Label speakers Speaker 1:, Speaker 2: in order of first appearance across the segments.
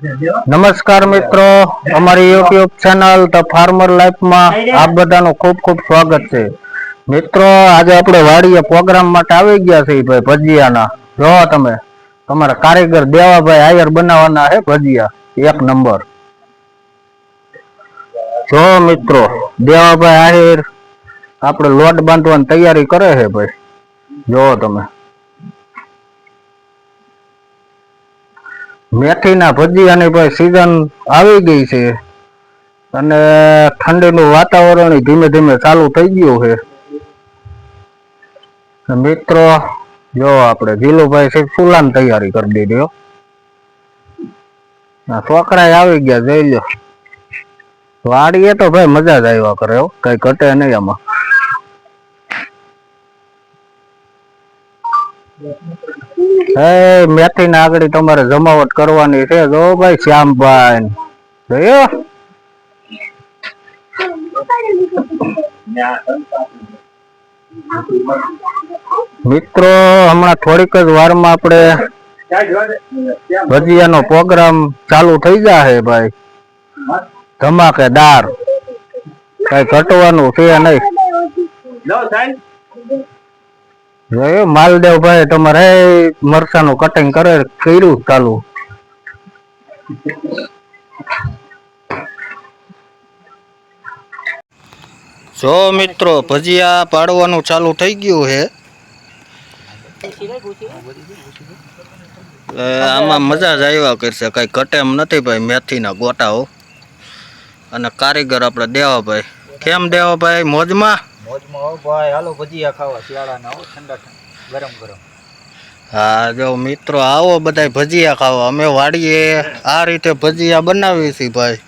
Speaker 1: નમસ્કાર મિત્રો, અમારી યુટ્યુબ ચેનલ ધ ફાર્મર લાઈફમાં આપ બધાનું ખૂબ ખૂબ સ્વાગત છે. મિત્રો, આજે આપણે વાડીએ પ્રોગ્રામ માટે આવી ગયા છીએ ભાઈ ભજીયાના. જો તમે તમારા કારીગર દેવાભાઈ આયર બનાવવાના છે ભજીયા એક નંબર. જો મિત્રો, દેવાભાઈ આયર આપણે લોટ બાંધવાની તૈયારી કરે છે ભાઈ. જો તમે મેથીના ભજીયાની ભાઈ સીઝન આવી ગઈ છે અને ઠંડીનું વાતાવરણ ધીમે ધીમે ચાલુ થઈ ગયું છે. મિત્રો, જો આપણે જીલુભાઈ છે ચૂલાની તૈયારી કરી દીધી. છોકરા આવી ગયા, જોઈ લો. વાડીએ તો ભાઈ મજા જ આવ્યા કરે, કઈ ઘટે નહીં આમાં. મેથી ના આગળ તમારે જમાવટ કરવાની છે. જો ભાઈ શ્યામભાઈ જોયો. મિત્રો, હમણાં થોડીક જ વારમાં આપણે ભજીયાનો પ્રોગ્રામ ચાલુ થઈ જશે ભાઈ. ધમાકેદાર, કઈ ઘટવાનું છે નહીં. જોયું માલદેવભાઈ તમારે મરચાનું કટિંગ કર્યું ચાલુ. જો મિત્રો, ભજીયા પાડવાનું ચાલુ થઈ ગયું છે. આમાં મજા જ આવ્યા કરશે, કઈ ઘટે એમ નથી ભાઈ. મેથીના ગોટાઓ અને કારીગર આપણે દેવાભાઈ. કેમ દેવાભાઈ, મોજમાં?
Speaker 2: ભાઈ હાલો ભજીયા ખાવા શિયાળાના, ઠંડા ગરમ ગરમ.
Speaker 1: હા જો મિત્રો, આવો બધા ભજીયા ખાવા. અમે વાડીએ આ રીતે ભજીયા બનાવીએ છીએ ભાઈ.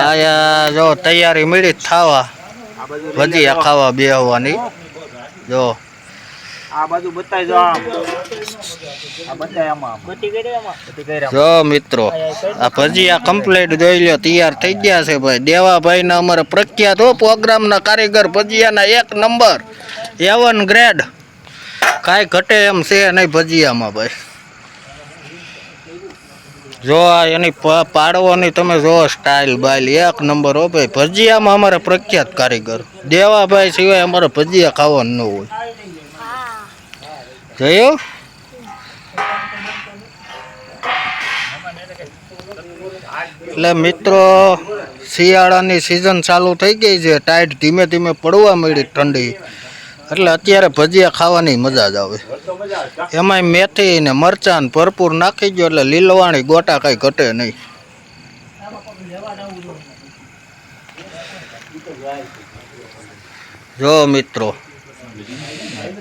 Speaker 1: આયા જો તૈયારી મળી થાવા ભજીયા ખાવા બેહવાની. જો
Speaker 2: આ બાજુ બતાઈ જો, આ બતાય આમાં બતી ગઈ.
Speaker 1: જો મિત્રો, આ ભજીયા કમ્પ્લીટ જોઈ લ્યો, તૈયાર થઈ ગયા છે ભાઈ. દેવાભાઈ ના અમારે પ્રખ્યાત હો પ્રોગ્રામ ના કારીગર, ભજીયાના એક નંબર, A1 ગ્રેડ. કાંઈ ઘટે એમ છે નહીં ભજીયામાં ભાઈ. જો એની પાડવાની તમે જો સ્ટાઇલ બાઇલ એક નંબર હો ભાઈ. ભજીયામાં અમારે પ્રખ્યાત કારીગર દેવાભાઈ સિવાય અમારે ભજીયા ખાવાનું ન હોય. જોયું? એટલે મિત્રો, શિયાળાની સિઝન ચાલુ થઈ ગઈ છે. ટાઈટ ધીમે ધીમે પડવા મળી ઠંડી, એટલે અત્યારે ભજીયા ખાવાની મજા જ આવે. એમાંય મેથી ને મરચાં ભરપૂર નાખી ગયો એટલે લીલવાણી ગોટા કઈ ઘટે નહીં. જો મિત્રો,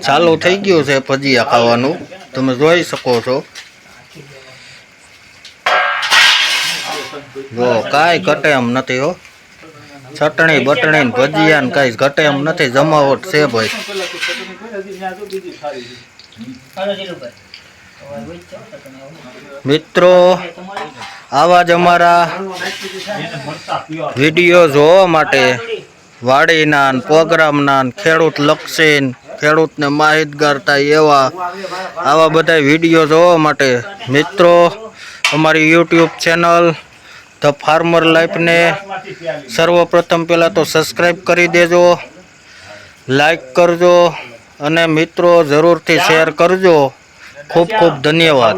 Speaker 1: ચાલુ થઈ ગયું છે ભજીયા ખાવાનું, તમે જોઈ શકો છો. જો કાંઈ ઘટે એમ નથી હો. ચટણી બટણી ભજીયા ને કઈ ઘટે એમ નથી. જમાવટ છે ભાઈ. મિત્રો, આવા જ અમારા વિડીયો જોવા માટે વાડીના પ્રોગ્રામના ખેડૂત લક્ષી, ખેડૂતને માહિતગાર થાય એવા આવા બધા વિડીયો જોવા માટે મિત્રો અમારી યુટ્યુબ ચેનલ ધ ફાર્મર લાઈફને સર્વપ્રથમ પહેલાં તો સબસ્ક્રાઈબ કરી દેજો, લાઈક કરજો અને મિત્રો જરૂરથી શેર કરજો. ખૂબ ખૂબ ધન્યવાદ.